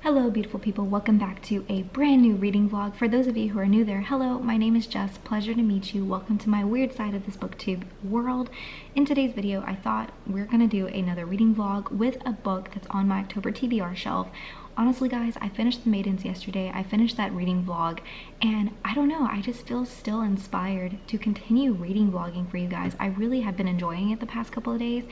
Hello beautiful people, welcome back to a brand new reading vlog. For those of you who are new there, hello, my name is Jess, pleasure to meet you. Welcome to my weird side of this booktube world. In today's video, I thought we're gonna do another reading vlog with a book that's on my October TBR shelf. Honestly guys, I finished The Maidens yesterday. I finished that reading vlog and I don't know, I just feel still inspired to continue reading vlogging for you guys. I really have been enjoying it the past couple of days,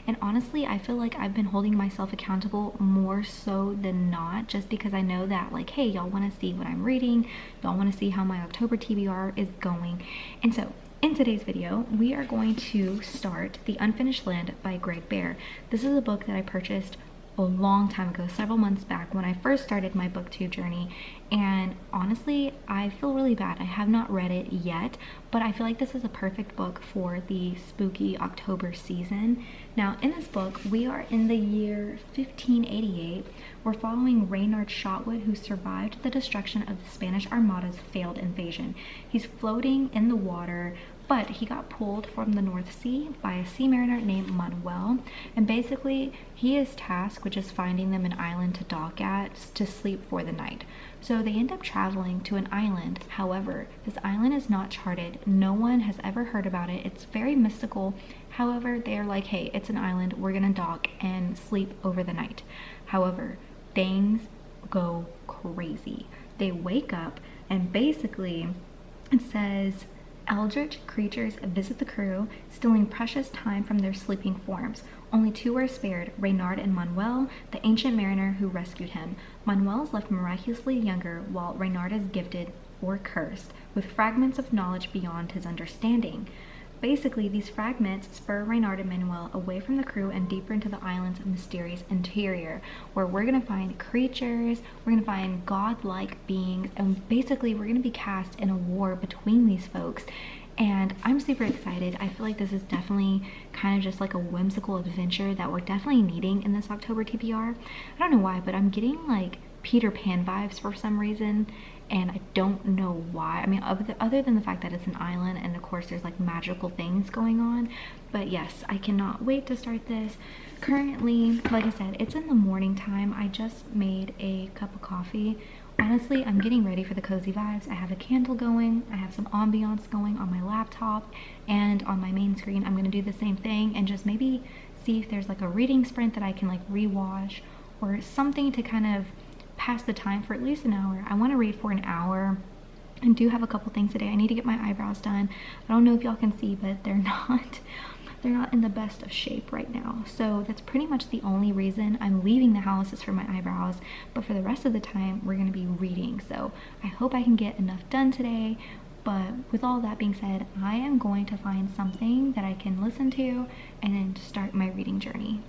and honestly I feel like I've been holding myself accountable more so than not, just because I know that like, hey, y'all want to see what I'm reading, y'all want to see how my October TBR is going. And so in today's video, we are going to start The Unfinished Land by Greg Bear. This is a book that I purchased a long time ago, several months back when I first started my booktube journey, and honestly I feel really bad I have not read it yet, but I feel like this is a perfect book for the spooky October season. Now in this book we are in the year 1588. We're following Reynard Shotwood, who survived the destruction of the Spanish Armada's failed invasion. He's floating in the water, but he got pulled from the North Sea by a sea mariner named Manuel, and basically he is tasked with just finding them an island to dock at to sleep for the night. So they end up traveling to an island. However, this island is not charted. No one has ever heard about it. It's very mystical. However, they're like, hey, it's an island, we're gonna dock and sleep over the night. However, things go crazy. They wake up and basically it says, eldritch creatures visit the crew, stealing precious time from their sleeping forms. Only two are spared, Reynard and Manuel, the ancient mariner who rescued him. Manuel is left miraculously younger, while Reynard is gifted, or cursed, with fragments of knowledge beyond his understanding. Basically, these fragments spur Reynard and Manuel away from the crew and deeper into the island's mysterious interior, where we're gonna find creatures, we're gonna find godlike beings, and basically we're gonna be cast in a war between these folks. And I'm super excited. I feel like this is definitely kind of just like a whimsical adventure that we're definitely needing in this October TBR. I don't know why, but I'm getting like Peter Pan vibes for some reason, and I don't know why. I mean, other than the fact that it's an island and of course there's like magical things going on. But yes, I cannot wait to start this. Currently, like I said, it's in the morning time. I just made a cup of coffee. Honestly, I'm getting ready for the cozy vibes. I have a candle going, I have some ambiance going on my laptop, and on my main screen I'm gonna do the same thing and just maybe see if there's like a reading sprint that I can like rewatch or something to kind of pass the time for at least an hour. I want to read for an hour and do have a couple things today. I need to get my eyebrows done. I don't know if y'all can see, but they're not in the best of shape right now. So that's pretty much the only reason I'm leaving the house is for my eyebrows, but for the rest of the time we're going to be reading. So I hope I can get enough done today. But with all that being said, I am going to find something that I can listen to and then start my reading journey.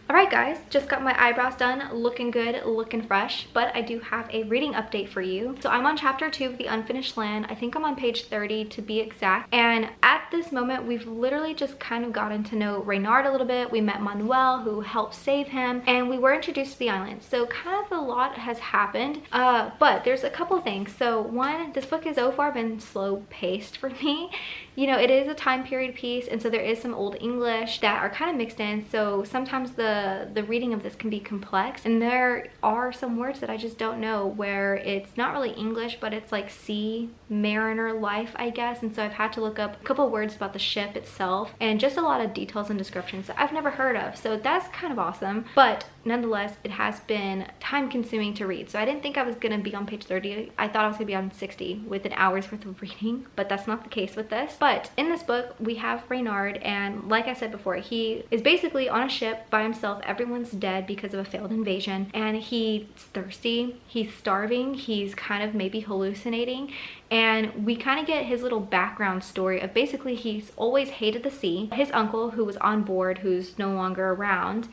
Alright guys, just got my eyebrows done, looking good, looking fresh, but I do have a reading update for you. So I'm on chapter 2 of The Unfinished Land. I think I'm on page 30 to be exact. And at this moment, we've literally just kind of gotten to know Reynard a little bit. We met Manuel, who helped save him, and we were introduced to the island. So kind of a lot has happened, but there's a couple things. So one, this book has so far been slow paced for me. you know, it is a time period piece, and so there is some Old English that are kind of mixed in, so sometimes the reading of this can be complex, and there are some words that I just don't know, where it's not really English, but it's like sea mariner life, I guess, and so I've had to look up a couple words about the ship itself and just a lot of details and descriptions that I've never heard of, so that's kind of awesome. But nonetheless, it has been time consuming to read, so I didn't think I was gonna be on page 30. I thought I was gonna be on 60 with an hour's worth of reading, but that's not the case with this. But in this book we have Reynard, and like I said before, he is basically on a ship by himself. Everyone's dead because of a failed invasion, and he's thirsty, he's starving, he's kind of maybe hallucinating, and we kind of get his little background story of basically he's always hated the sea. His uncle, who was on board, who's no longer around,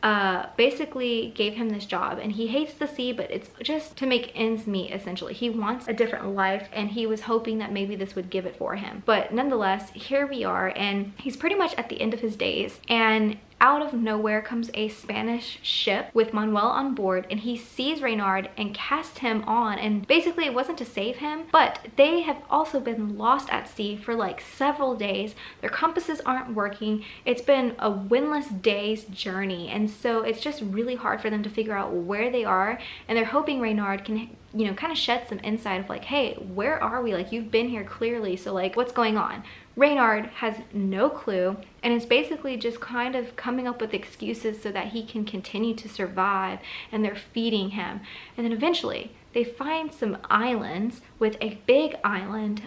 basically gave him this job, and he hates the sea, but it's just to make ends meet. Essentially, he wants a different life, and he was hoping that maybe this would give it for him. But nonetheless, here we are, and he's pretty much at the end of his days, and out of nowhere comes a Spanish ship with Manuel on board, and he sees Reynard and casts him on, and basically it wasn't to save him, but they have also been lost at sea for like several days. Their compasses aren't working. It's been a windless day's journey, and so it's just really hard for them to figure out where they are, and they're hoping Reynard can, you know, kind of shed some insight of like, hey, where are we? Like, you've been here clearly, so like, what's going on? Reynard has no clue, and is basically just kind of coming up with excuses so that he can continue to survive, and they're feeding him. And then eventually they find some islands with a big island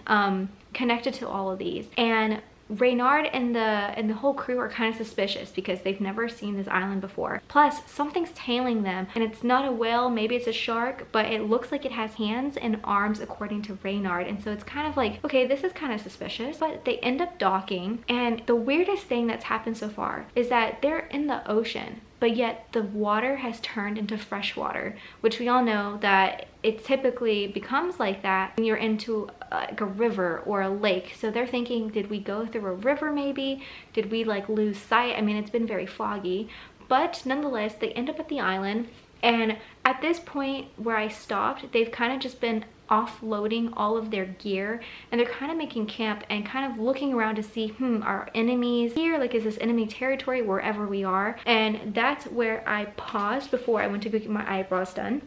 connected to all of these, and Reynard and the whole crew are kind of suspicious because they've never seen this island before. Plus, something's tailing them, and it's not a whale, maybe it's a shark, but it looks like it has hands and arms according to Reynard, and so it's kind of like, okay, this is kind of suspicious. But they end up docking, and the weirdest thing that's happened so far is that they're in the ocean, but yet the water has turned into fresh water, which we all know that it typically becomes like that when you're into like a river or a lake. So they're thinking, did we go through a river maybe? Did we like lose sight? I mean, it's been very foggy, but nonetheless, they end up at the island. And at this point where I stopped, they've kind of just been offloading all of their gear, and they're kind of making camp and kind of looking around to see, are enemies here? Like, is this enemy territory wherever we are? And that's where I paused before I went to go get my eyebrows done.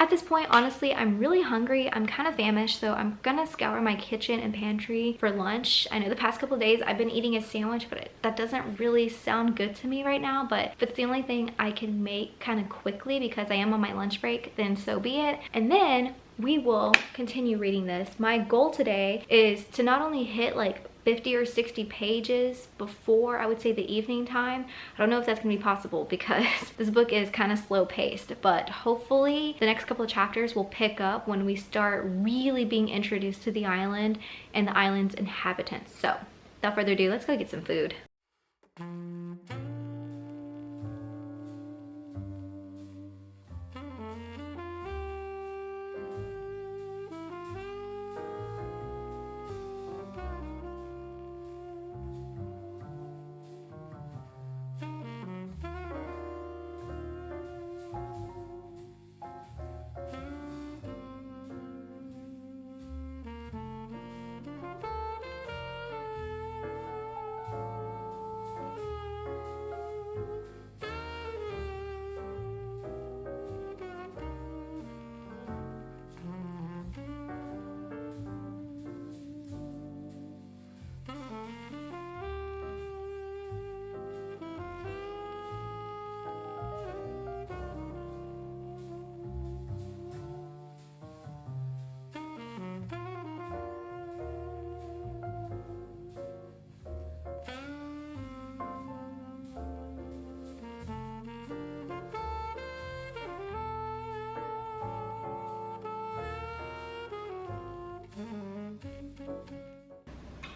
At this point, honestly, I'm really hungry. I'm kind of famished, so I'm gonna scour my kitchen and pantry for lunch. I know the past couple of days I've been eating a sandwich, but that doesn't really sound good to me right now. But if it's the only thing I can make kind of quickly because I am on my lunch break, then so be it. And then we will continue reading this. My goal today is to not only hit like 50 or 60 pages before, I would say, the evening time. I don't know if that's gonna be possible because this book is kind of slow paced, but hopefully the next couple of chapters will pick up when we start really being introduced to the island and the island's inhabitants. So without further ado, let's go get some food.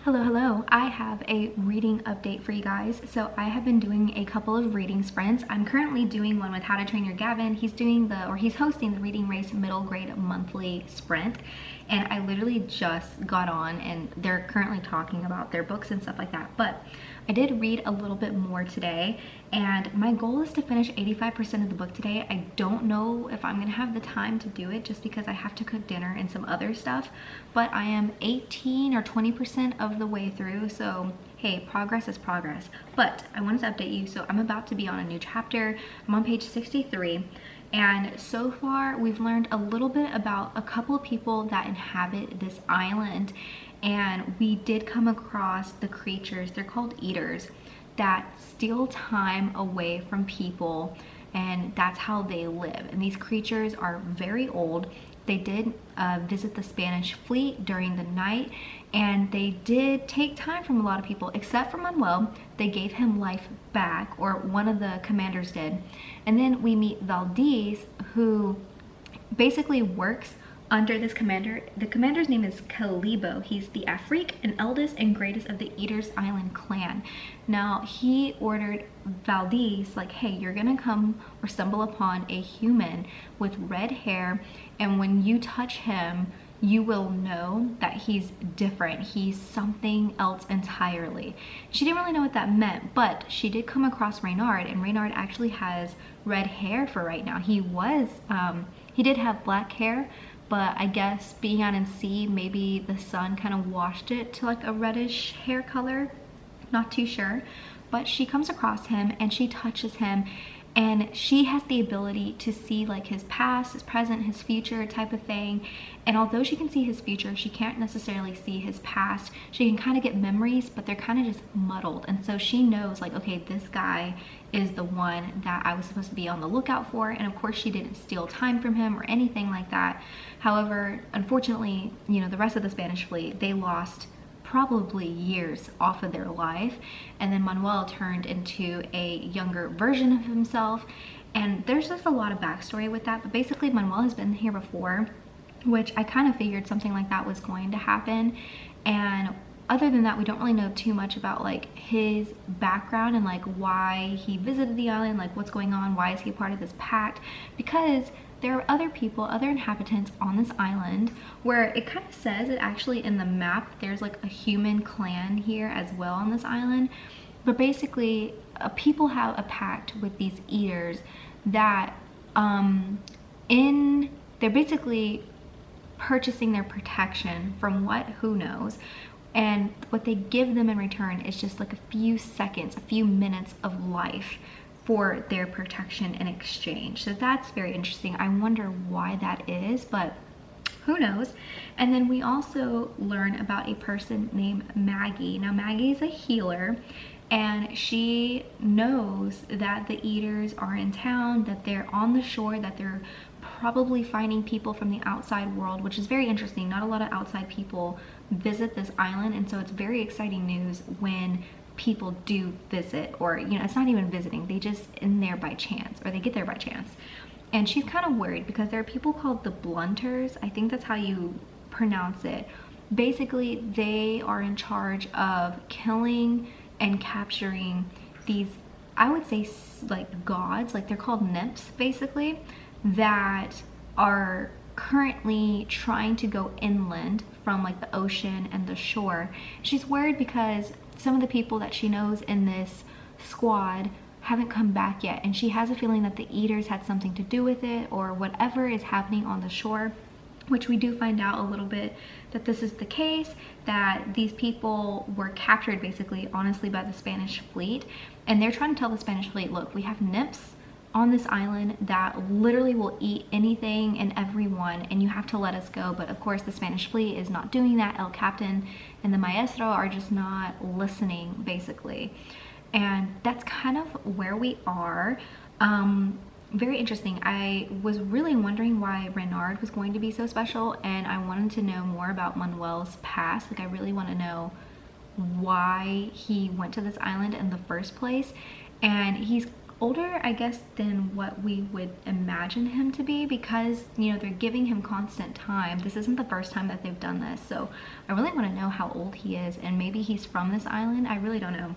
Hello, I have a reading update for you guys. So I have been doing a couple of reading sprints. I'm currently doing one with How to Train Your Gavin. He's hosting the Reading Race Middle Grade Monthly Sprint. And I literally just got on, and they're currently talking about their books and stuff like that. But I did read a little bit more today, and my goal is to finish 85% of the book today. I don't know if I'm gonna have the time to do it just because I have to cook dinner and some other stuff, but I am 18 or 20% of of the way through, so hey, progress is progress. But I wanted to update you, so I'm about to be on a new chapter. I'm on page 63, and so far we've learned a little bit about a couple of people that inhabit this island, and we did come across the creatures. They're called eaters, that steal time away from people, and that's how they live. And these creatures are very old. They did visit the Spanish fleet during the night, and they did take time from a lot of people, except for Manuel. They gave him life back, or one of the commanders did. And then we meet Valdez, who basically works under this commander. The commander's name is Calibo. He's the Afrique and eldest and greatest of the Eaters Island clan. Now, he ordered Valdez, like, hey, you're gonna come or stumble upon a human with red hair, and when you touch him, you will know that he's different. He's something else entirely. She didn't really know what that meant, but she did come across Reynard, and Reynard actually has red hair for right now. He did have black hair, but I guess being out in sea, maybe the sun kind of washed it to like a reddish hair color. Not too sure. But she comes across him and she touches him, and she has the ability to see like his past, his present, his future type of thing. And although she can see his future, she can't necessarily see his past. She can kind of get memories, but they're kind of just muddled. And so she knows like, okay, this guy is the one that I was supposed to be on the lookout for. And of course she didn't steal time from him or anything like that. However, unfortunately, you know, the rest of the Spanish fleet, they lost probably years off of their life, and then Manuel turned into a younger version of himself. And there's just a lot of backstory with that, but basically Manuel has been here before, which I kind of figured something like that was going to happen. And other than that, we don't really know too much about like his background and like why he visited the island, like what's going on, why is he part of this pact, because there are other people, other inhabitants on this island, where it kind of says it actually in the map, there's like a human clan here as well on this island. But basically, people have a pact with these eaters that they're basically purchasing their protection from who knows. And what they give them in return is just like a few seconds, a few minutes of life for their protection in exchange. So that's very interesting. I wonder why that is, but who knows. And then we also learn about a person named Maggie. Now Maggie is a healer, and she knows that the eaters are in town, that they're on the shore, that they're probably finding people from the outside world, which is very interesting. Not a lot of outside people visit this island, and so it's very exciting news when people do visit, or you know, it's not even visiting, they just in there by chance, or they get there by chance. And she's kind of worried because there are people called the Blunters, I think that's how you pronounce it. Basically, they are in charge of killing and capturing these, I would say, like gods, like they're called nymphs basically, that are currently trying to go inland from like the ocean and the shore. She's worried because some of the people that she knows in this squad haven't come back yet, and she has a feeling that the eaters had something to do with it, or whatever is happening on the shore, which we do find out a little bit that this is the case, that these people were captured basically, honestly, by the Spanish fleet. And they're trying to tell the Spanish fleet, look, we have nymphs on this island that literally will eat anything and everyone, and you have to let us go. But of course the Spanish fleet is not doing that. El Captain and the Maestro are just not listening basically. And that's kind of where we are. Very interesting. I was really wondering why Reynard was going to be so special, and I wanted to know more about Manuel's past. Like, I really want to know why he went to this island in the first place. And he's older, I guess, than what we would imagine him to be, because, you know, they're giving him constant time. This isn't the first time that they've done this, so I really want to know how old he is, and maybe he's from this island. I really don't know.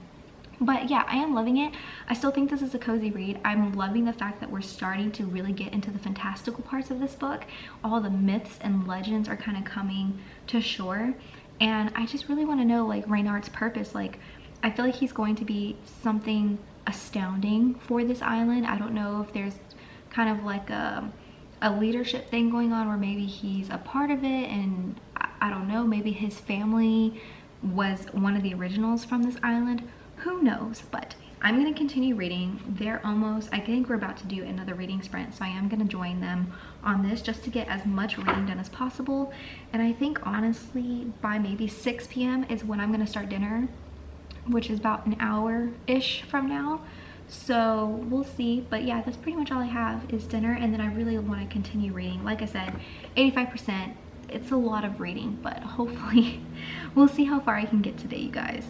But yeah, I am loving it. I still think this is a cozy read. I'm loving the fact that we're starting to really get into the fantastical parts of this book. All the myths and legends are kind of coming to shore, and I just really want to know, like, Reynard's purpose. Like, I feel like he's going to be something astounding for this island. I don't know if there's kind of like a leadership thing going on, or maybe he's a part of it, and I don't know, maybe his family was one of the originals from this island. Who knows? But I'm going to continue reading. They're almost, I think we're about to do another reading sprint, so I am going to join them on this just to get as much reading done as possible. And I think honestly by maybe 6 p.m. is when I'm going to start dinner, which is about an hour-ish from now. So we'll see. But yeah, that's pretty much all I have is dinner, and then I really want to continue reading. Like I said, 85%. It's a lot of reading, but hopefully we'll see how far I can get today, you guys.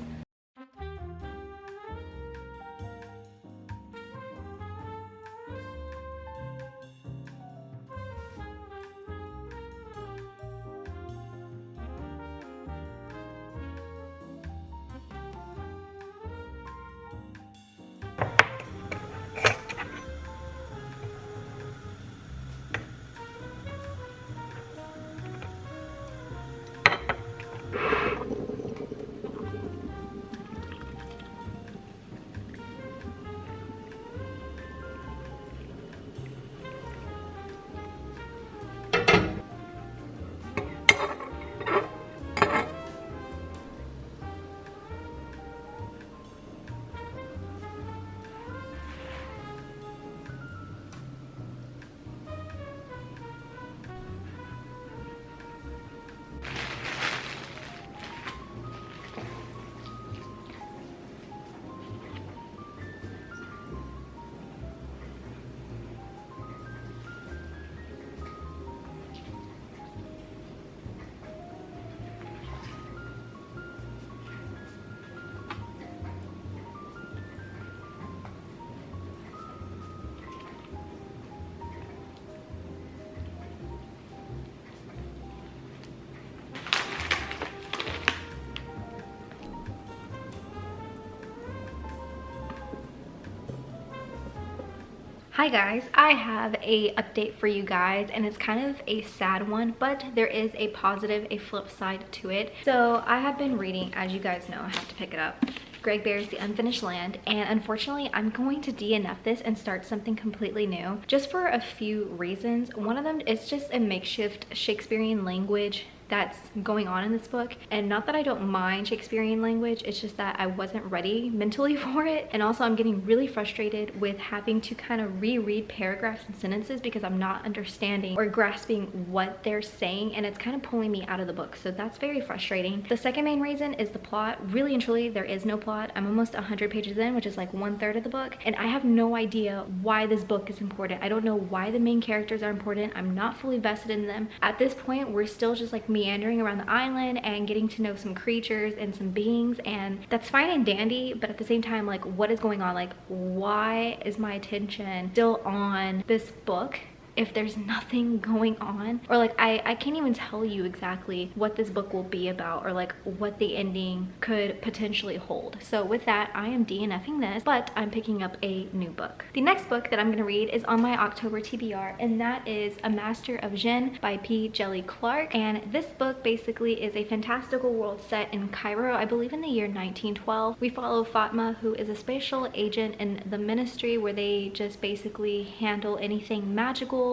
Hi guys, I have a update for you guys, and it's kind of a sad one, but there is a positive, a flip side to it. So I have been reading, as you guys know, I have to pick it up, Greg Bear's The Unfinished Land, and unfortunately I'm going to DNF this and start something completely new just for a few reasons. One of them is just a makeshift Shakespearean language that's going on in this book, and not that I don't mind Shakespearean language, it's just that I wasn't ready mentally for it. And also I'm getting really frustrated with having to kind of reread paragraphs and sentences because I'm not understanding or grasping what they're saying, and it's kind of pulling me out of the book, so that's very frustrating. The second main reason is the plot. Really and truly, there is no plot. I'm almost 100 pages in, which is like 1/3 of the book, and I have no idea why this book is important. I don't know why the main characters are important. I'm not fully vested in them. At this point, we're still just like meandering around the island and getting to know some creatures and some beings, and that's fine and dandy, but at the same time, like, what is going on? Like, why is my attention still on this book if there's nothing going on? Or like, I can't even tell you exactly what this book will be about, or like what the ending could potentially hold. So with that, I am DNFing this, but I'm picking up a new book. The next book that I'm gonna read is on my October TBR, and that is A Master of Djinn by P. Djèlí Clark. And this book basically is a fantastical world set in Cairo, I believe in the year 1912. We follow Fatma, who is a special agent in the ministry where they just basically handle anything magical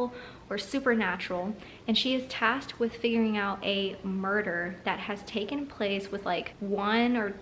or supernatural, and she is tasked with figuring out a murder that has taken place with like one or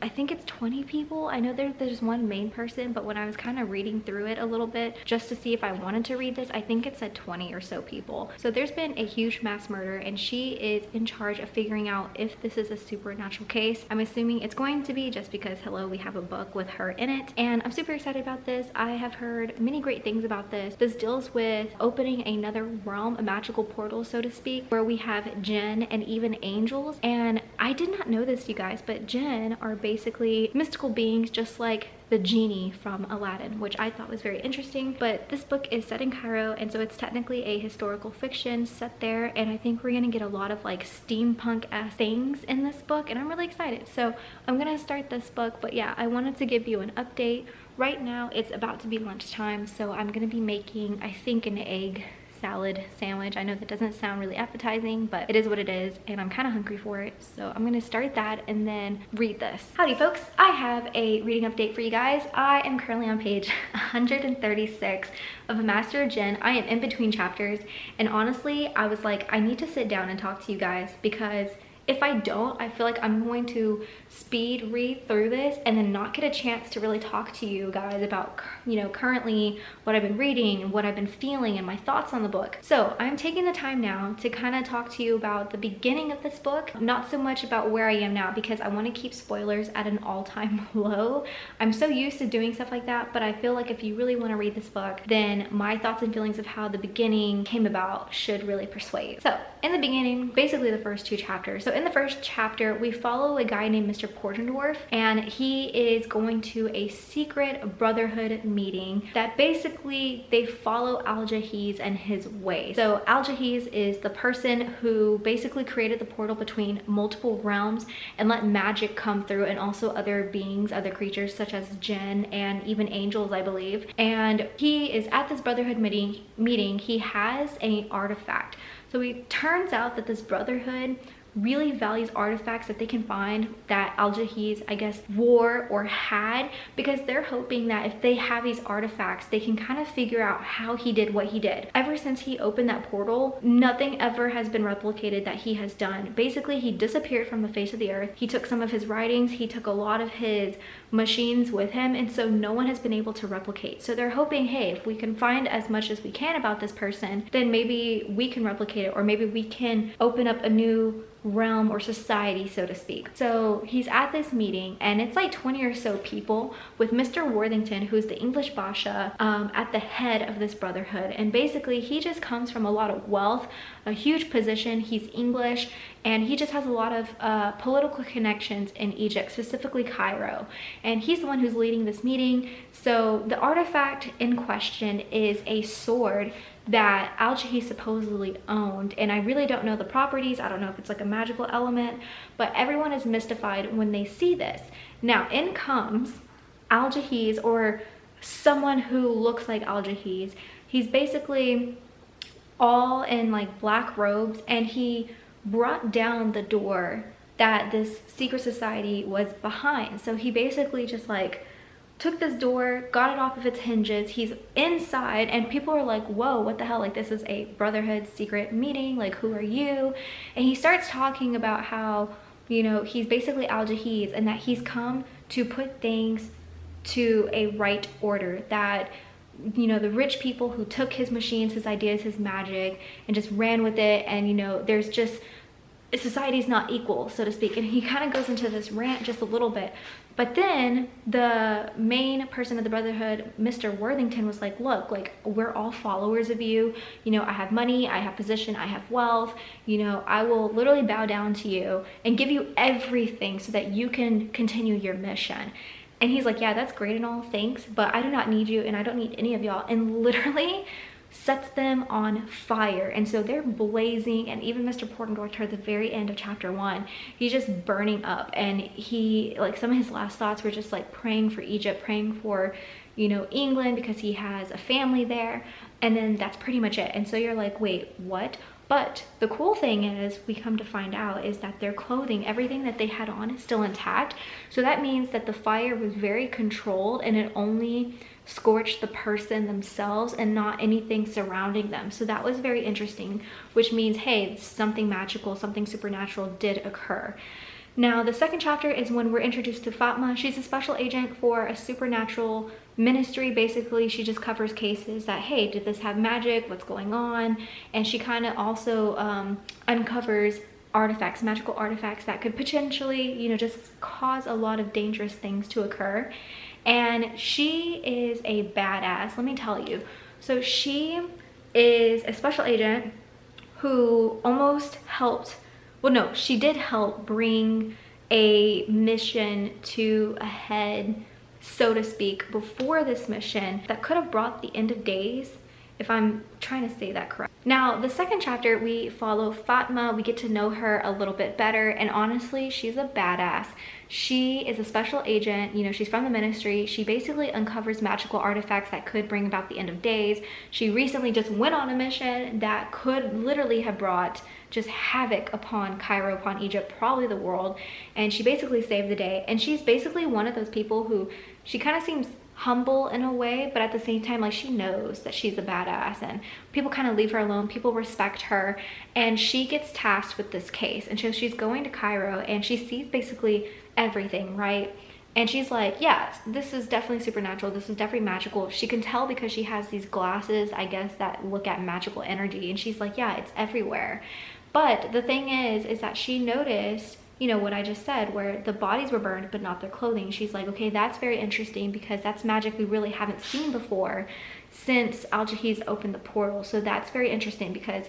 I think it's 20 people. I know there's one main person, but when I was kind of reading through it a little bit just to see if I wanted to read this, I think it said 20 or so people. So there's been a huge mass murder, and she is in charge of figuring out if this is a supernatural case. I'm assuming it's going to be, just because hello, we have a book with her in it, and I'm super excited about this. I have heard many great things about this. This deals with opening another realm, a magical portal, so to speak, where we have Djinn and even angels. And I did not know this, you guys, but Djinn are basically mystical beings just like the genie from Aladdin, which I thought was very interesting. But this book is set in Cairo, and so it's technically a historical fiction set there, and I think we're gonna get a lot of like steampunk-esque things in this book, and I'm really excited. So I'm gonna start this book. But yeah, I wanted to give you an update. Right now it's about to be lunchtime, so I'm gonna be making, I think, an egg salad sandwich. I know that doesn't sound really appetizing, but it is what it is, and I'm kind of hungry for it, so I'm gonna start that and then read this. Howdy folks, I have a reading update for you guys. I am currently on page 136 of A Master of Djinn. I am in between chapters, and honestly I was like, I need to sit down and talk to you guys because if I don't, I feel like I'm going to speed read through this and then not get a chance to really talk to you guys about, you know, currently what I've been reading and what I've been feeling and my thoughts on the book. So I'm taking the time now to kind of talk to you about the beginning of this book, not so much about where I am now, because I want to keep spoilers at an all-time low. I'm so used to doing stuff like that, but I feel like if you really want to read this book, then my thoughts and feelings of how the beginning came about should really persuade. So in the beginning, basically the first 2 chapters. So in the first chapter, we follow a guy named Mr. Portendorf, and he is going to a secret brotherhood meeting that basically they follow Al-Jahiz and his ways. So Al-Jahiz is the person who basically created the portal between multiple realms and let magic come through, and also other beings, other creatures such as Djinn and even angels, I believe. And he is at this brotherhood meeting. He has an artifact. So it turns out that this brotherhood really values artifacts that they can find that Al-Jahiz, I guess, wore or had, because they're hoping that if they have these artifacts, they can kind of figure out how he did what he did. Ever since he opened that portal, nothing ever has been replicated that he has done. Basically, he disappeared from the face of the earth. He took some of his writings, he took a lot of his machines with him, and so no one has been able to replicate. So they're hoping, hey, if we can find as much as we can about this person, then maybe we can replicate it, or maybe we can open up a new realm or society, so to speak. So he's at this meeting, and it's like 20 or so people with Mr. Worthington, who's the English Basha, at the head of this brotherhood. And basically he just comes from a lot of wealth, a huge position. He's English, and he just has a lot of political connections in Egypt, specifically Cairo. And he's the one who's leading this meeting. So the artifact in question is a sword that Al-Jahiz supposedly owned, and I really don't know the properties. I don't know if it's like a magical element, but everyone is mystified when they see this. Now in comes Al-Jahiz, or someone who looks like Al-Jahiz. He's basically all in like black robes, and he brought down the door that this secret society was behind. So he basically just like took this door, got it off of its hinges. He's inside, and people are like, whoa, what the hell? Like, this is a brotherhood secret meeting. Like, who are you? And he starts talking about how, you know, he's basically Al-Jahiz, and that he's come to put things to a right order, that, you know, the rich people who took his machines, his ideas, his magic, and just ran with it, and, you know, there's just, society's not equal, so to speak. And he kind of goes into this rant just a little bit. But then the main person of the brotherhood, Mr. Worthington, was like, look, like, we're all followers of you. You know, I have money, I have position, I have wealth. You know, I will literally bow down to you and give you everything so that you can continue your mission. And he's like, yeah, that's great and all, thanks, but I do not need you, and I don't need any of y'all. And literally sets them on fire. And so they're blazing, and even Mr. Portendorf, toward the very end of chapter 1, he's just burning up. And he, like, some of his last thoughts were just like praying for Egypt, praying for, you know, England, because he has a family there. And then that's pretty much it. And so you're like, wait, what? But the cool thing is, we come to find out, is that their clothing, everything that they had on, is still intact. So that means that the fire was very controlled, and it only scorched the person themselves and not anything surrounding them. So that was very interesting, which means, hey, something magical, something supernatural did occur. Now, the second chapter is when we're introduced to Fatma. She's a special agent for a supernatural ministry. Basically, she just covers cases that, hey, did this have magic? What's going on? And she kind of also uncovers artifacts, magical artifacts that could potentially, you know, just cause a lot of dangerous things to occur. And she is a badass, let me tell you. So she is a special agent who almost helped, well, no, she did help bring a mission to a head, so to speak, before this mission that could have brought the end of days, if I'm trying to say that correct. Now, the second chapter, we follow Fatma. We get to know her a little bit better, and honestly, she's a badass. She is a special agent, you know, she's from the ministry. She basically uncovers magical artifacts that could bring about the end of days. She recently just went on a mission that could literally have brought just havoc upon Cairo, upon Egypt, probably the world. And she basically saved the day. And she's basically one of those people who, she kind of seems humble in a way, but at the same time, like, she knows that she's a badass and people kind of leave her alone, people respect her, and she gets tasked with this case. And so she's going to Cairo and she sees basically everything, right? And she's like, yeah, this is definitely supernatural, this is definitely magical. She can tell because she has these glasses, I guess, that look at magical energy, and she's like, yeah, it's everywhere. But the thing is that she noticed, you know, what I just said, where the bodies were burned but not their clothing. She's like, okay, that's very interesting because that's magic we really haven't seen before since Al-Jahiz opened the portal. So that's very interesting because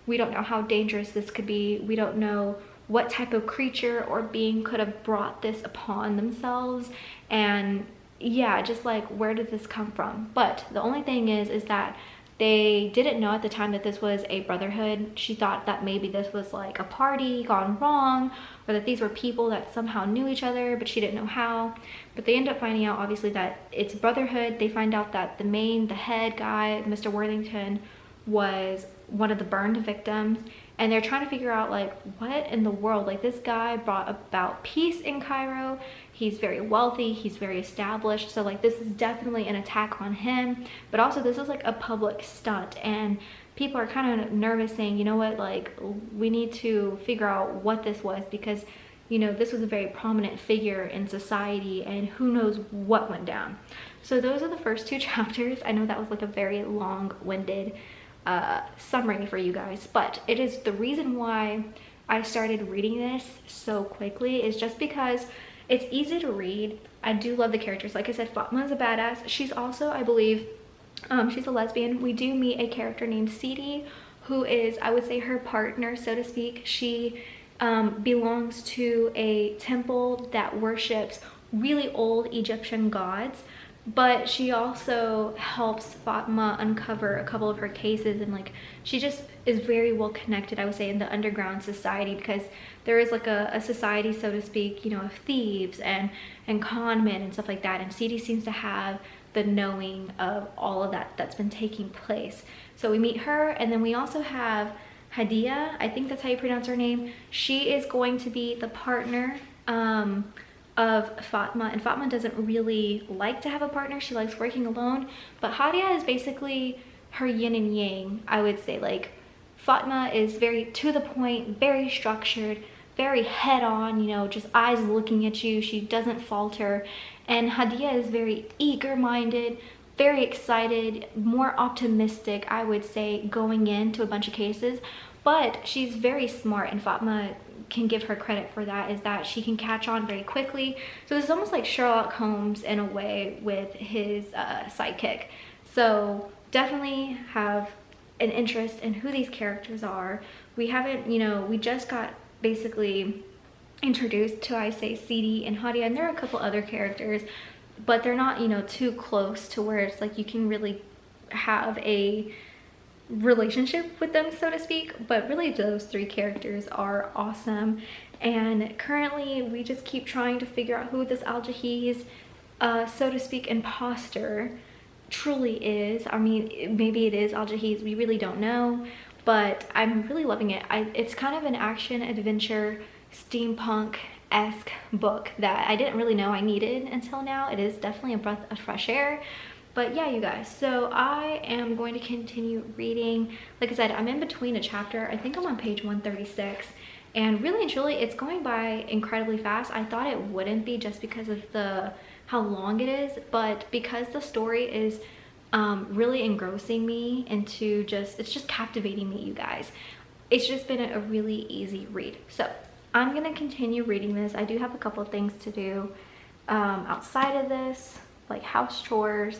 we don't know how dangerous this could be. We don't know what type of creature or being could have brought this upon themselves. And yeah, just like, where did this come from? But the only thing is that they didn't know at the time that this was a brotherhood. She thought that maybe this was like a party gone wrong, or that these were people that somehow knew each other, but she didn't know how. But they end up finding out, obviously, that it's brotherhood. They find out that the head guy, Mr. Worthington, was one of the burned victims. And they're trying to figure out, like, what in the world? Like, this guy brought about peace in Cairo. He's very wealthy, he's very established, so like, this is definitely an attack on him. But also, this is like a public stunt, and people are kind of nervous, saying, you know what, like, we need to figure out what this was, because, you know, this was a very prominent figure in society, and who knows what went down. So those are the first 2 chapters. I know that was like a very long-winded summary for you guys, but it is the reason why I started reading this so quickly is just because it's easy to read. I do love the characters. Like I said, Fatma is a badass. She's also, I believe, she's a lesbian. We do meet a character named Sidi, who is, I would say, her partner, so to speak. She belongs to a temple that worships really old Egyptian gods, but she also helps Fatma uncover a couple of her cases, and like, she just is very well connected, I would say, in the underground society, because there is like a society, so to speak, you know, of thieves and con men and stuff like that, and Sidi seems to have the knowing of all of that that's been taking place. So we meet her, and then we also have Hadia, I think that's how you pronounce her name. She is going to be the partner of Fatma, and Fatma doesn't really like to have a partner. She likes working alone, but Hadia is basically her yin and yang, I would say. Like, Fatma is very to the point, very structured, very head-on, you know, just eyes looking at you. She doesn't falter. And Hadia is very eager-minded, very excited, more optimistic, I would say, going into a bunch of cases. But she's very smart, and Fatma can give her credit for that, is that she can catch on very quickly. So this is almost like Sherlock Holmes in a way with his sidekick. So definitely have an interest in who these characters are. We haven't, you know, we just got basically introduced to, I say, Sidi and Hadia, and there are a couple other characters, but they're not, you know, too close to where it's like you can really have a relationship with them, so to speak. But really, those 3 characters are awesome, and currently we just keep trying to figure out who this Al-Jahiz, so to speak, imposter truly is. I mean, maybe it is Al-Jahiz, we really don't know, but I'm really loving it. It's kind of an action adventure steampunk-esque book that I didn't really know I needed until now. It is definitely a breath of fresh air. But yeah, you guys, so I am going to continue reading. Like I said, I'm in between a chapter. I think I'm on page 136, and really and truly, it's going by incredibly fast. I thought it wouldn't be, just because of how long it is, but because the story is really engrossing me into it's just captivating me, you guys. It's just been a really easy read. So I'm gonna continue reading this. I do have a couple of things to do outside of this, like house chores.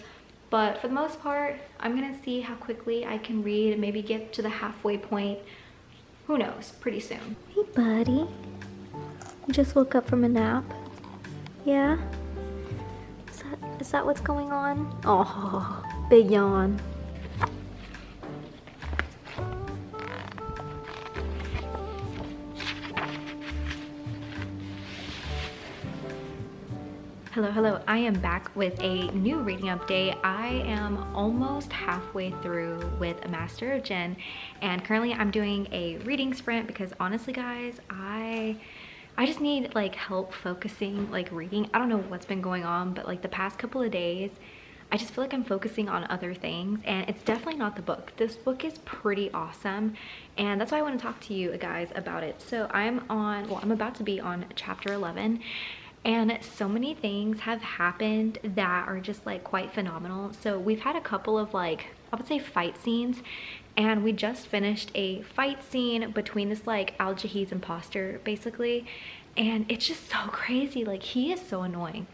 But for the most part, I'm gonna see how quickly I can read and maybe get to the halfway point. Who knows, pretty soon. Hey buddy, you just woke up from a nap? Yeah? Is that what's going on? Oh, big yawn. Hello. I am back with a new reading update. I am almost halfway through with A Master of Djinn, and currently I'm doing a reading sprint because honestly, guys, I just need like help focusing, like reading. I don't know what's been going on, but like the past couple of days, I just feel like I'm focusing on other things, and it's definitely not the book. This book is pretty awesome, and that's why I want to talk to you guys about it. So I'm about to be on chapter 11. And so many things have happened that are just like quite phenomenal. So we've had a couple of like, I would say fight scenes, and we just finished a fight scene between this like Al-Jahid's imposter basically, and it's just so crazy. Like, he is so annoying.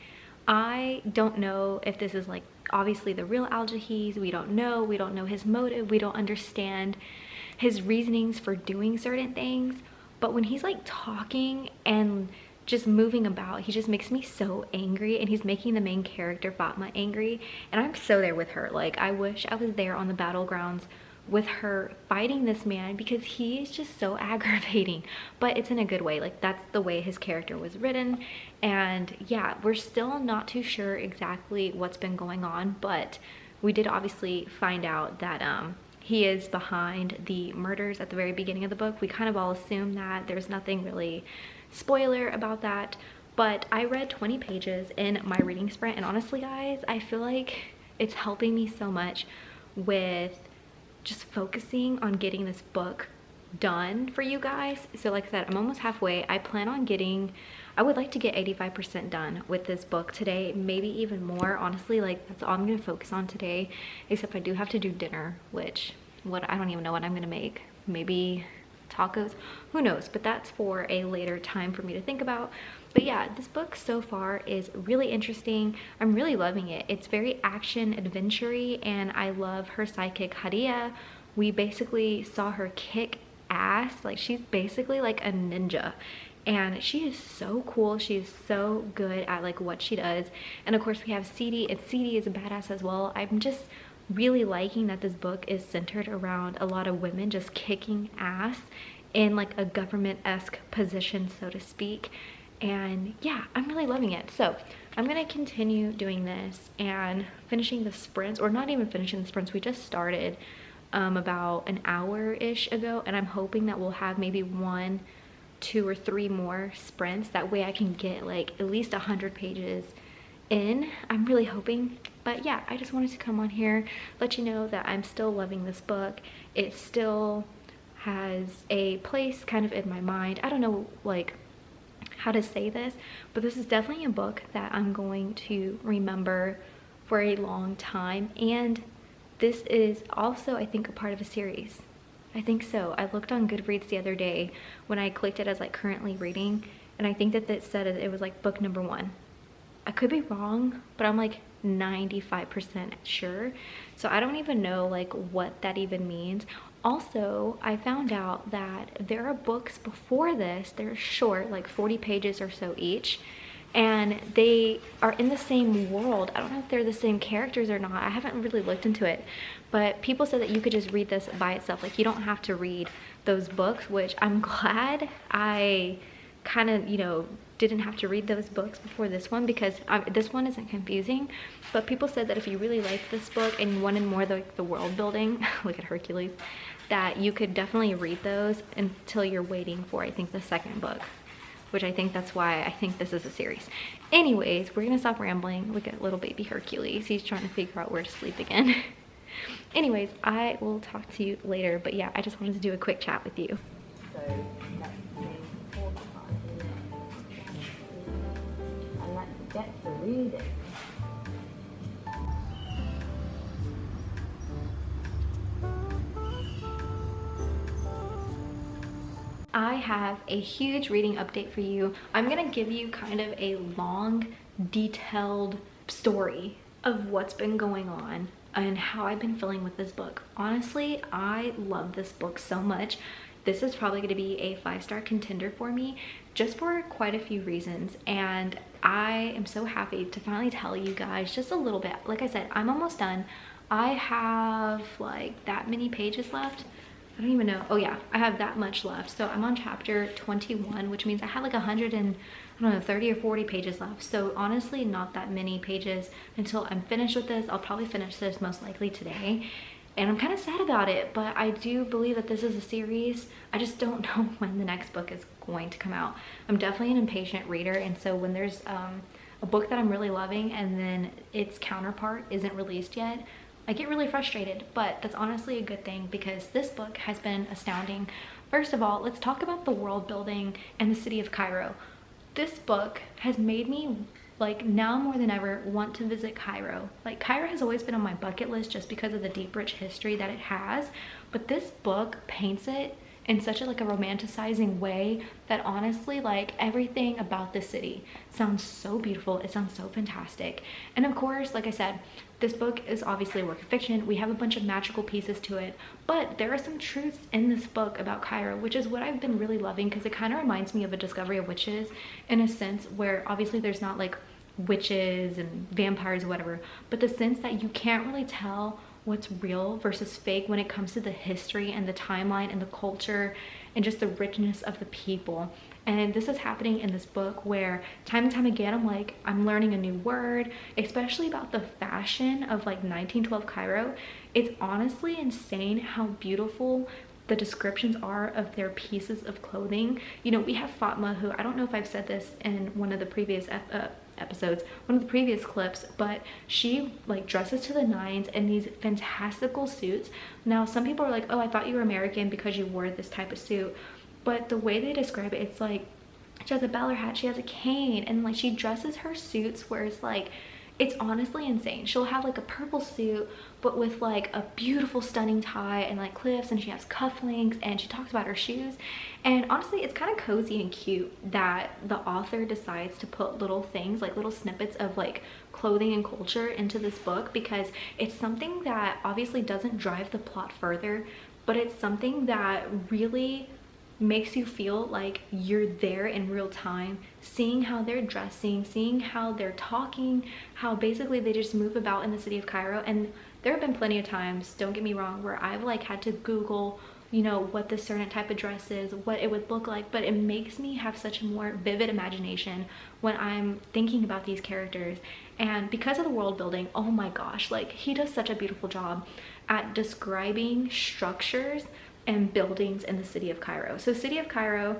I don't know if this is like obviously the real Al-Jahid. We don't know his motive, we don't understand his reasonings for doing certain things, but when he's like talking and just moving about, he just makes me so angry, and he's making the main character Fatma angry, and I'm so there with her. Like, I wish I was there on the battlegrounds with her fighting this man, because he is just so aggravating, but it's in a good way. Like, that's the way his character was written. And yeah, we're still not too sure exactly what's been going on, but we did obviously find out that he is behind the murders at the very beginning of the book. We kind of all assume that. There's nothing really spoiler about that, but I read 20 pages in my reading sprint, and honestly, guys, I feel like it's helping me so much with just focusing on getting this book done for you guys. So like I said, I'm almost halfway. I would like to get 85% done with this book today, maybe even more. Honestly, like, that's all I'm gonna focus on today, except I do have to do dinner, which I don't even know what I'm gonna make. Maybe tacos, who knows, but that's for a later time for me to think about. But yeah, this book so far is really interesting. I'm really loving it. It's very action adventure-y, and I love her sidekick Hadia. We basically saw her kick ass. Like, she's basically like a ninja, and she is so cool. She is so good at like what she does. And of course we have Cidi, and Cidi is a badass as well. I'm just really liking that this book is centered around a lot of women just kicking ass in like a government-esque position, so to speak. And yeah, I'm really loving it. So I'm gonna continue doing this and finishing the sprints, or not even finishing the sprints. We just started about an hour-ish ago, and I'm hoping that we'll have maybe 1, 2, or 3 more sprints. That way I can get like at least 100 pages in. I'm really hoping. But yeah, I just wanted to come on here, let you know that I'm still loving this book. It still has a place kind of in my mind. I don't know like how to say this, but this is definitely a book that I'm going to remember for a long time. And this is also, I think, a part of a series. I think so. I looked on Goodreads the other day when I clicked it as like currently reading, and I think that it said it was like book number 1. I could be wrong, but I'm like 95% sure. So I don't even know like what that even means. Also, I found out that there are books before this. They're short, like 40 pages or so each, and they are in the same world. I don't know if they're the same characters or not. I haven't really looked into it, but people said that you could just read this by itself. Like, you don't have to read those books, which I'm glad I kind of, you know, didn't have to read those books before this one, because this one isn't confusing. But people said that if you really like this book and you wanted more like the world building, look at Hercules, that you could definitely read those until you're waiting for, I think, the second book, which I think that's why I think this is a series. Anyways, we're gonna stop rambling. Look at little baby Hercules. He's trying to figure out where to sleep again. Anyways, I will talk to you later, but yeah, I just wanted to do a quick chat with you. So that's the main core behind it. And let's get to reading. I have a huge reading update for you. I'm gonna give you kind of a long, detailed story of what's been going on and how I've been feeling with this book. Honestly, I love this book so much. This is probably gonna be a 5-star contender for me, just for quite a few reasons. And I am so happy to finally tell you guys just a little bit. Like I said, I'm almost done. I have like that many pages left. I don't even know. Oh yeah, I have that much left. So I'm on chapter 21, which means I have like 100 and I don't know, 30 or 40 pages left. So honestly, not that many pages until I'm finished with this. I'll probably finish this most likely today. And I'm kind of sad about it, but I do believe that this is a series. I just don't know when the next book is going to come out. I'm definitely an impatient reader, and so when there's a book that I'm really loving and then its counterpart isn't released yet, I get really frustrated, but that's honestly a good thing because this book has been astounding. First of all, let's talk about the world building and the city of Cairo. This book has made me, like, now more than ever want to visit Cairo. Like, Cairo has always been on my bucket list just because of the deep, rich history that it has, but this book paints it in such a like a romanticizing way that honestly, like, everything about this city sounds so beautiful. It sounds so fantastic. And of course, like I said, this book is obviously a work of fiction. We have a bunch of magical pieces to it, but there are some truths in this book about Cairo, which is what I've been really loving because it kind of reminds me of A Discovery of Witches in a sense where obviously there's not like witches and vampires or whatever, but the sense that you can't really tell what's real versus fake when it comes to the history and the timeline and the culture and just the richness of the people. And this is happening in this book where time and time again I'm learning a new word, especially about the fashion of like 1912 Cairo. It's honestly insane how beautiful the descriptions are of their pieces of clothing. You know, we have Fatma, who I don't know if I've said this in one of the previous episodes, one of the previous clips, but she like dresses to the nines in these fantastical suits. Now some people are like, oh, I thought you were American because you wore this type of suit, but the way they describe it, it's like she has a bowler hat, she has a cane, and like she dresses her suits where it's like, it's honestly insane. She'll have like a purple suit but with like a beautiful stunning tie and like clips, and she has cufflinks, and she talks about her shoes. And honestly, it's kind of cozy and cute that the author decides to put little things, like little snippets of like clothing and culture into this book, because it's something that obviously doesn't drive the plot further, but it's something that really makes you feel like you're there in real time, seeing how they're dressing, seeing how they're talking, how basically they just move about in the city of Cairo. And there have been plenty of times, don't get me wrong, where I've like had to Google, you know, what this certain type of dress is, what it would look like, but it makes me have such a more vivid imagination when I'm thinking about these characters. And because of the world building, oh my gosh, like he does such a beautiful job at describing structures and buildings in the city of Cairo. So city of Cairo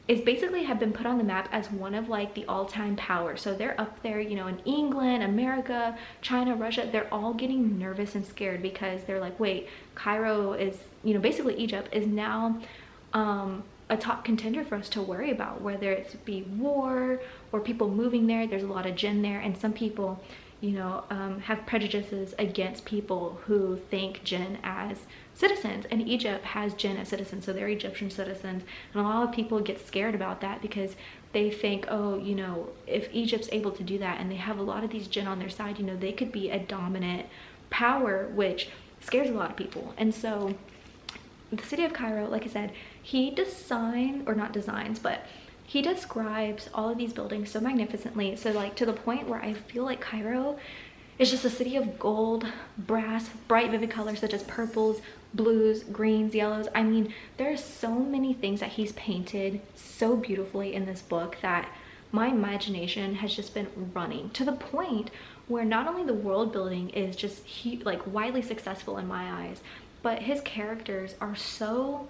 is basically have been put on the map as one of like the all-time powers. So they're up there, you know, in England, America, China, Russia, they're all getting nervous and scared because they're like, wait, Cairo is, you know, basically Egypt is now a top contender for us to worry about, whether it's be war or people moving there. There's a lot of Djinn there, and some people, you know, have prejudices against people who think Djinn as citizens, and Egypt has Djinn as citizens, so they're Egyptian citizens. And a lot of people get scared about that because they think, oh, you know, if Egypt's able to do that and they have a lot of these Djinn on their side, you know, they could be a dominant power, which scares a lot of people. And so the city of Cairo, like I said, he he describes all of these buildings so magnificently, so like to the point where I feel like Cairo is just a city of gold, brass, bright vivid colors such as purples, blues, greens, yellows. I mean, there are so many things that he's painted so beautifully in this book that my imagination has just been running, to the point where not only the world building is just like widely successful in my eyes, but his characters are so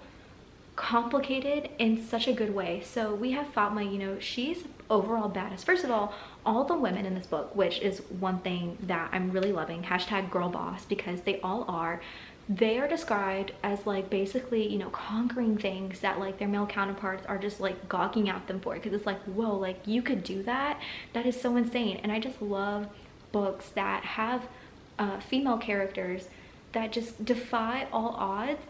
complicated in such a good way. So we have Fatma, you know, she's overall badass. First of all the women in this book, which is one thing that I'm really loving, hashtag girl boss, because they all are, they are described as like basically, you know, conquering things that like their male counterparts are just like gawking at them for, because it's like, whoa, like you could do that? That is so insane. And I just love books that have female characters that just defy all odds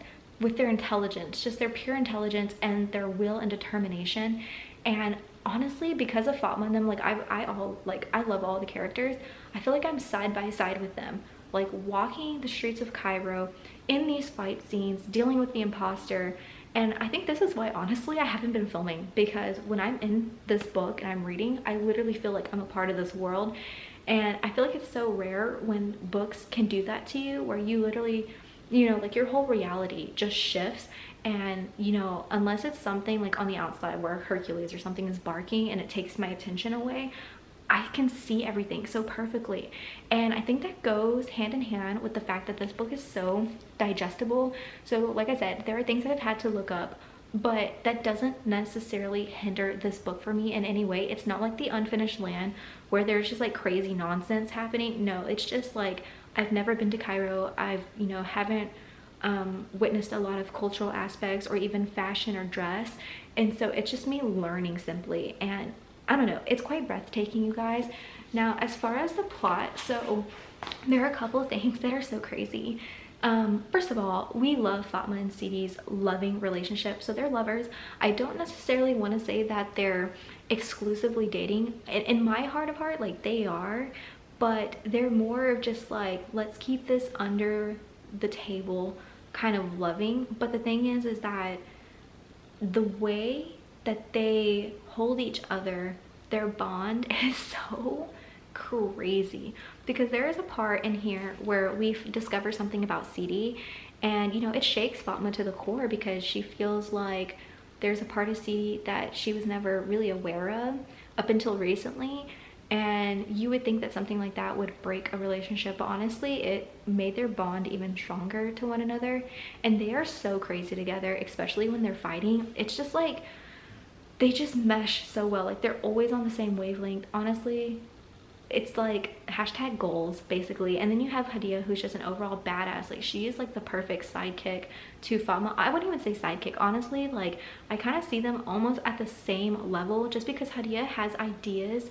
with their intelligence, just their pure intelligence and their will and determination. And honestly, because of Fatma and them, like I love all the characters. I feel like I'm side by side with them, like walking the streets of Cairo in these fight scenes, dealing with the imposter. And I think this is why honestly I haven't been filming, because when I'm in this book and I'm reading, I literally feel like I'm a part of this world. And I feel like it's so rare when books can do that to you, where you literally you know, like your whole reality just shifts. And you know, unless it's something like on the outside where Hercules or something is barking and it takes my attention away, I can see everything so perfectly. And I think that goes hand in hand with the fact that this book is so digestible. So like I said, there are things that I've had to look up, but that doesn't necessarily hinder this book for me in any way. It's not like The Unfinished Land where there's just like crazy nonsense happening. No, it's just like, I've never been to Cairo. I've, you know, haven't witnessed a lot of cultural aspects or even fashion or dress. And so it's just me learning simply. And I don't know, it's quite breathtaking, you guys. Now, as far as the plot, so there are a couple of things that are so crazy. First of all, we love Fatma and Sidi's loving relationship. So they're lovers. I don't necessarily want to say that they're exclusively dating. In my heart of heart, like they are, but they're more of just like, let's keep this under the table kind of loving. But the thing is that the way that they hold each other, their bond is so crazy, because there is a part in here where we discover something about Sidi, and you know, it shakes Fatma to the core because she feels like there's a part of Sidi that she was never really aware of up until recently. And you would think that something like that would break a relationship, but honestly it made their bond even stronger to one another. And they are so crazy together, especially when they're fighting. It's just like they just mesh so well, like they're always on the same wavelength. Honestly, it's like hashtag goals basically. And then you have Hadia, who's just an overall badass. Like she is like the perfect sidekick to Fatma. I wouldn't even say sidekick, honestly. Like I kind of see them almost at the same level, just because Hadia has ideas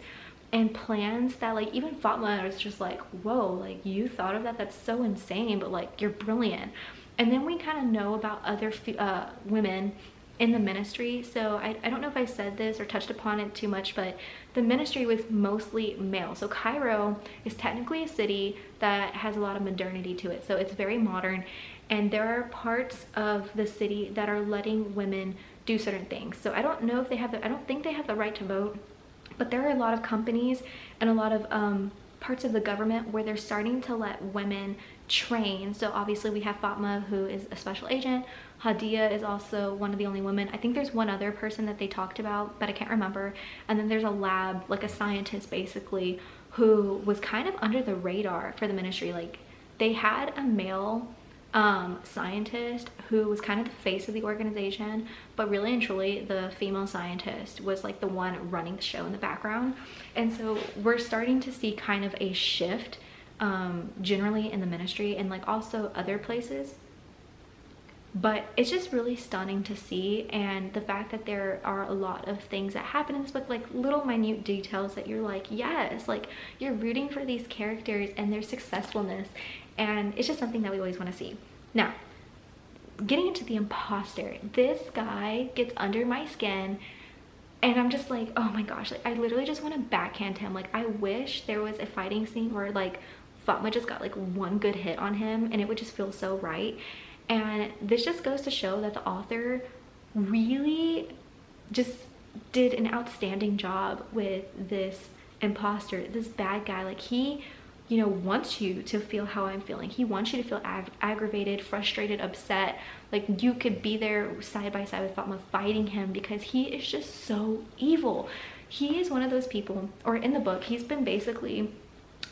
and plans that like even Fatma is just like, whoa, like you thought of that, that's so insane, but like you're brilliant. And then we kind of know about other women in the ministry. So I don't know if I said this or touched upon it too much, but the ministry was mostly male. So Cairo is technically a city that has a lot of modernity to it, so it's very modern, and there are parts of the city that are letting women do certain things. So I don't know if they have I don't think they have the right to vote, but there are a lot of companies and a lot of parts of the government where they're starting to let women train. So obviously we have Fatma, who is a special agent. Hadia is also one of the only women. I think there's one other person that they talked about, but I can't remember. And then there's a lab, like a scientist basically, who was kind of under the radar for the ministry. Like they had a male scientist who was kind of the face of the organization, but really and truly the female scientist was like the one running the show in the background. And so we're starting to see kind of a shift generally in the ministry and like also other places. But it's just really stunning to see, and the fact that there are a lot of things that happen in this book, like little minute details that you're like, yes, like you're rooting for these characters and their successfulness, and it's just something that we always want to see. Now, getting into the imposter, this guy gets under my skin, and I'm just like, oh my gosh, like I literally just want to backhand him. Like I wish there was a fighting scene where like Fatma just got like one good hit on him and it would just feel so right. And this just goes to show that the author really just did an outstanding job with this imposter, this bad guy. Like he, you know, wants you to feel how I'm feeling. He wants you to feel aggravated, frustrated, upset. Like you could be there side by side with Fatma fighting him, because he is just so evil. He is one of those people, or in the book, he's been basically,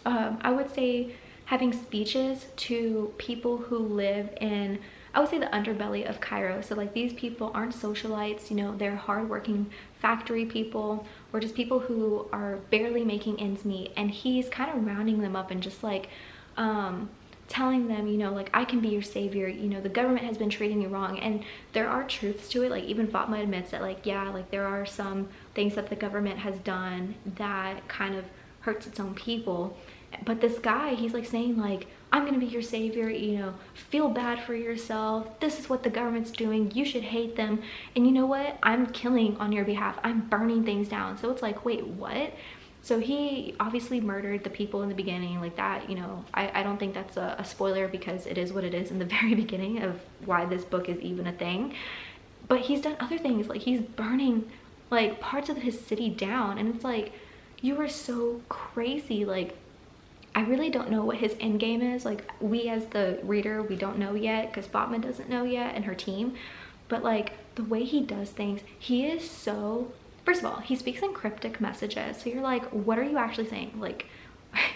I would say, having speeches to people who live in, I would say, the underbelly of Cairo. So like these people aren't socialites, you know, they're hardworking factory people, or just people who are barely making ends meet. And he's kind of rounding them up and just like telling them, you know, like, I can be your savior, you know, the government has been treating you wrong. And there are truths to it. Like even Fatma admits that, like, yeah, like there are some things that the government has done that kind of hurts its own people. But this guy, he's like saying like, I'm gonna be your savior, you know, feel bad for yourself, this is what the government's doing, you should hate them, and you know what, I'm killing on your behalf, I'm burning things down. So it's like, wait, what? So he obviously murdered the people in the beginning, like that, you know, I don't think that's a spoiler, because it is what it is in the very beginning of why this book is even a thing. But he's done other things, like he's burning like parts of his city down, and it's like, you are so crazy. Like I really don't know what his end game is. Like, we as the reader, we don't know yet, because Fatma doesn't know yet and her team. But like the way he does things, he is so, first of all, he speaks in cryptic messages. So you're like, what are you actually saying? Like,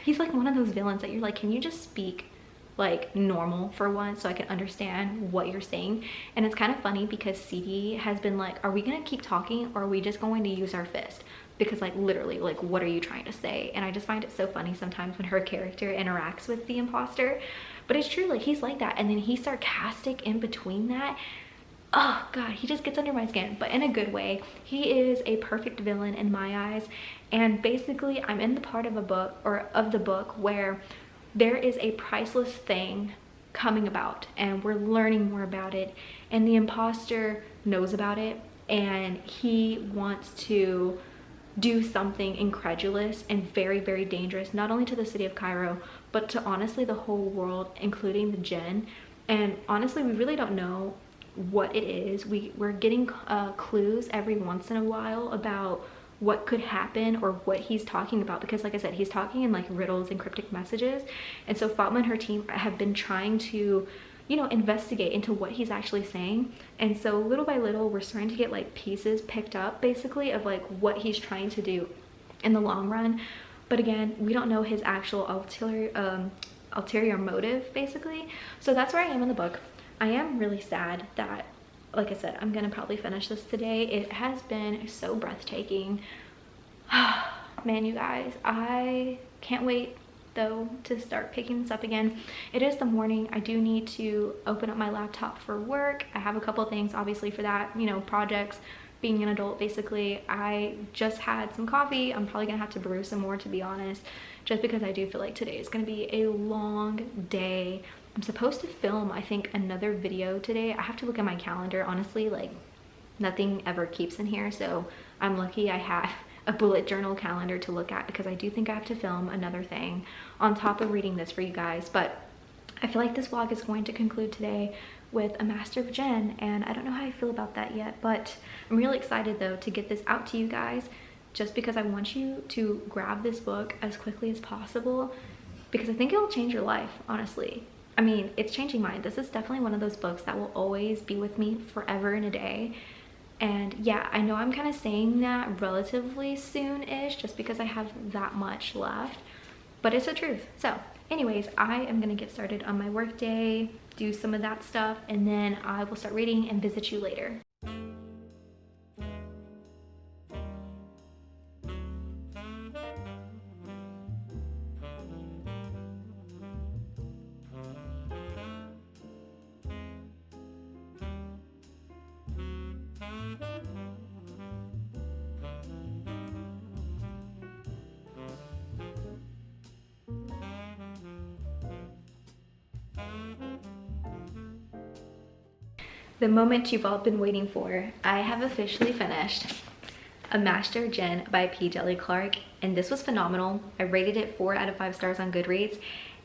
he's like one of those villains that you're like, can you just speak like normal for once so I can understand what you're saying? And it's kind of funny because CD has been like, are we gonna keep talking or are we just going to use our fist? Because like literally, like, what are you trying to say? And I just find it so funny sometimes when her character interacts with the imposter. But it's true, like he's like that, and then he's sarcastic in between that. Oh god, he just gets under my skin, but in a good way. He is a perfect villain in my eyes. And basically I'm in the part of a book, or of the book, where there is a priceless thing coming about and we're learning more about it, and the imposter knows about it and he wants to do something incredulous and very, very dangerous, not only to the city of Cairo, but to honestly the whole world, including the Djinn. And honestly, we really don't know what it is. We're getting clues every once in a while about what could happen or what he's talking about, because like I said, he's talking in like riddles and cryptic messages. And so Fatma and her team have been trying to, you know, investigate into what he's actually saying. And so little by little, we're starting to get like pieces picked up basically of like what he's trying to do in the long run. But again, we don't know his actual ulterior motive basically. So that's where I am in the book. I am really sad that, like I said, I'm gonna probably finish this today. It has been so breathtaking. Man, you guys, I can't wait though to start picking this up again. It is the morning. I do need to open up my laptop for work. I have a couple things obviously for that, you know, projects, being an adult basically. I just had some coffee. I'm probably gonna have to brew some more, to be honest, just because I do feel like today is gonna be a long day. I'm supposed to film, I think, another video today. I have to look at my calendar. Honestly, like, nothing ever keeps in here, so I'm lucky I have a bullet journal calendar to look at, because I do think I have to film another thing on top of reading this for you guys. But I feel like this vlog is going to conclude today with a Master of Djinn, and I don't know how I feel about that yet, but I'm really excited though to get this out to you guys, just because I want you to grab this book as quickly as possible, because I think it'll change your life, honestly. I mean, it's changing mine. This is definitely one of those books that will always be with me forever and a day. And yeah, I know I'm kind of saying that relatively soon-ish just because I have that much left, but it's the truth. So anyways, I am gonna get started on my work day, do some of that stuff, and then I will start reading and visit you later. The moment you've all been waiting for. I have officially finished A Master of Djinn by P. Djèlí Clark, and this was phenomenal. I rated it 4 out of 5 stars on Goodreads,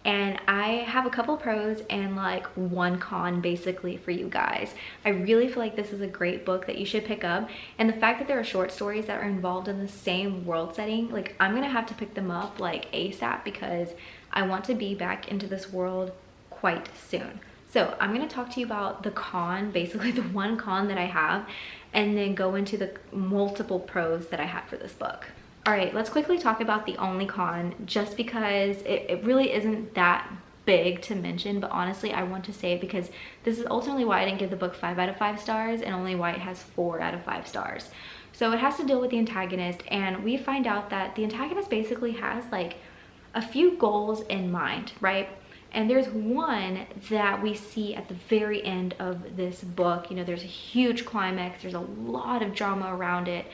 and I have a couple pros and like one con basically for you guys. I really feel like this is a great book that you should pick up, and the fact that there are short stories that are involved in the same world setting, like I'm gonna have to pick them up like ASAP, because I want to be back into this world quite soon. So I'm going to talk to you about the con, basically the one con that I have, and then go into the multiple pros that I have for this book. All right, let's quickly talk about the only con, just because it really isn't that big to mention, but honestly I want to say it because this is ultimately why I didn't give the book 5 out of 5 stars and only why it has 4 out of 5 stars. So it has to deal with the antagonist, and we find out that the antagonist basically has like a few goals in mind, right? And there's one that we see at the very end of this book. You know, there's a huge climax, there's a lot of drama around it.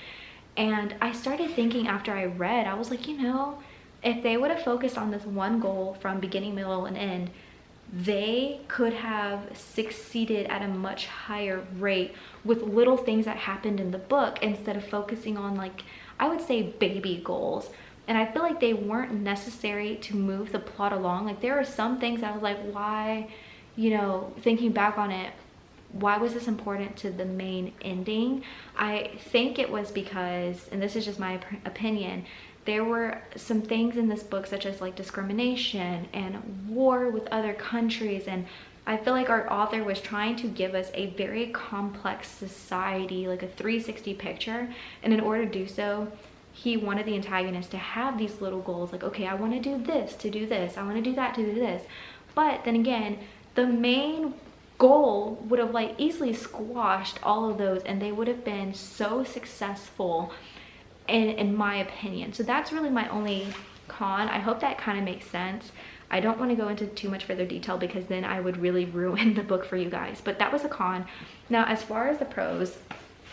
And I started thinking after I read, I was like, you know, if they would have focused on this one goal from beginning, middle, and end, they could have succeeded at a much higher rate with little things that happened in the book, instead of focusing on, like, I would say baby goals. And I feel like they weren't necessary to move the plot along. Like, there are some things I was like, why, you know, thinking back on it, why was this important to the main ending? I think it was because, and this is just my opinion, there were some things in this book such as like discrimination and war with other countries, and I feel like our author was trying to give us a very complex society, like a 360 picture, and in order to do so, he wanted the antagonist to have these little goals, like, okay, I want to do this to do this, I want to do that to do this. But then again, the main goal would have like easily squashed all of those, and they would have been so successful in my opinion. So that's really my only con. I hope that kind of makes sense. I don't want to go into too much further detail because then I would really ruin the book for you guys, but that was a con. Now, as far as the pros,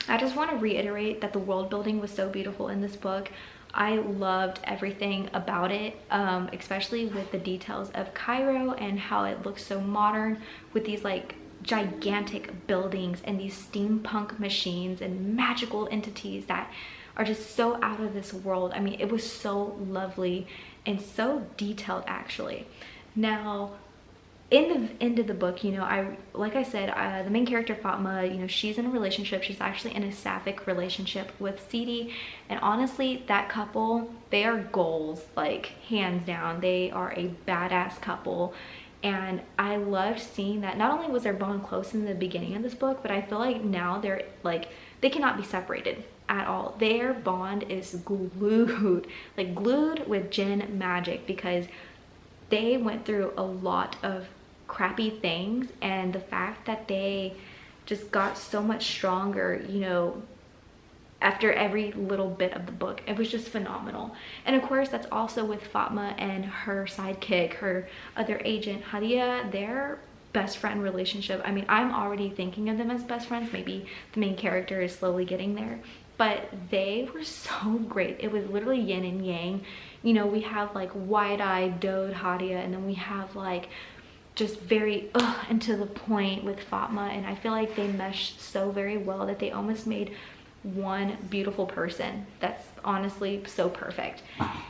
I just want to reiterate that the world building was so beautiful in this book. I loved everything about it, especially with the details of Cairo and how it looks so modern with these like gigantic buildings and these steampunk machines and magical entities that are just so out of this world. I mean, it was so lovely and so detailed actually. Now, in the end of the book, you know, like I said, the main character Fatma, you know, she's in a relationship. She's actually in a sapphic relationship with Sidi, and honestly, that couple, they are goals, like hands down. They are a badass couple, and I loved seeing that. Not only was their bond close in the beginning of this book, but I feel like now they're like, they cannot be separated at all. Their bond is glued, like glued with Djinn magic, because they went through a lot of crappy things, and the fact that they just got so much stronger, you know, after every little bit of the book, it was just phenomenal. And of course, that's also with Fatma and her sidekick, her other agent Hadia, their best friend relationship. I mean, I'm already thinking of them as best friends. Maybe the main character is slowly getting there, but they were so great. It was literally yin and yang. You know, we have like wide-eyed doe Hadia, and then we have like just very and to the point with Fatma, and I feel like they meshed so very well that they almost made one beautiful person that's honestly so perfect.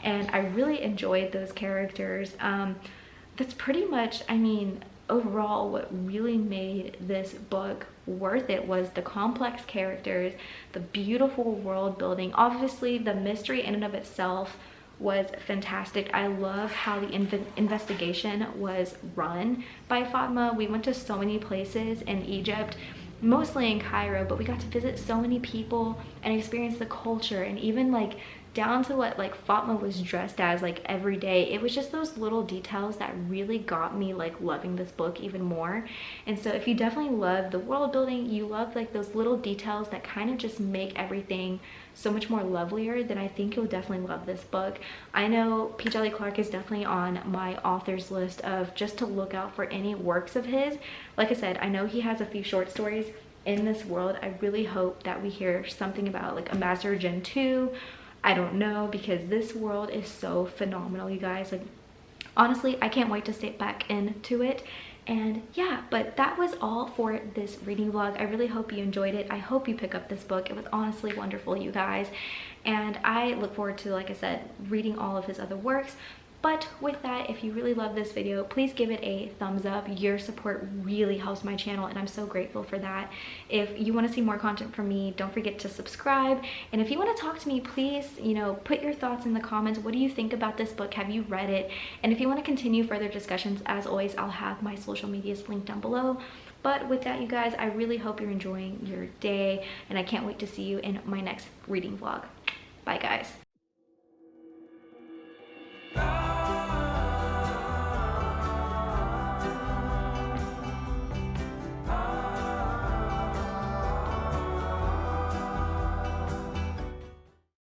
And I really enjoyed those characters. That's pretty much, I mean, overall what really made this book worth it was the complex characters, the beautiful world building. Obviously the mystery in and of itself was fantastic. I love how the investigation was run by Fatma. We went to so many places in Egypt, mostly in Cairo, but we got to visit so many people and experience the culture, and even like down to what like Fatma was dressed as like every day. It was just those little details that really got me like loving this book even more. And so if you definitely love the world building, you love like those little details that kind of just make everything so much more lovelier, then I think you'll definitely love this book. I know P. Djèlí Clark is definitely on my author's list of just to look out for any works of his. Like I said, I know he has a few short stories in this world. I really hope that we hear something about like Ambassador Djinn 2. I don't know, because this world is so phenomenal, you guys. Like, honestly, I can't wait to sit back into it. And yeah, but that was all for this reading vlog. I really hope you enjoyed it. I hope you pick up this book. It was honestly wonderful, you guys. And I look forward to, like I said, reading all of his other works. But with that, if you really love this video, please give it a thumbs up. Your support really helps my channel, and I'm so grateful for that. If you want to see more content from me, don't forget to subscribe. And if you want to talk to me, please, you know, put your thoughts in the comments. What do you think about this book? Have you read it? And if you want to continue further discussions, as always, I'll have my social medias linked down below. But with that, you guys, I really hope you're enjoying your day, and I can't wait to see you in my next reading vlog. Bye, guys.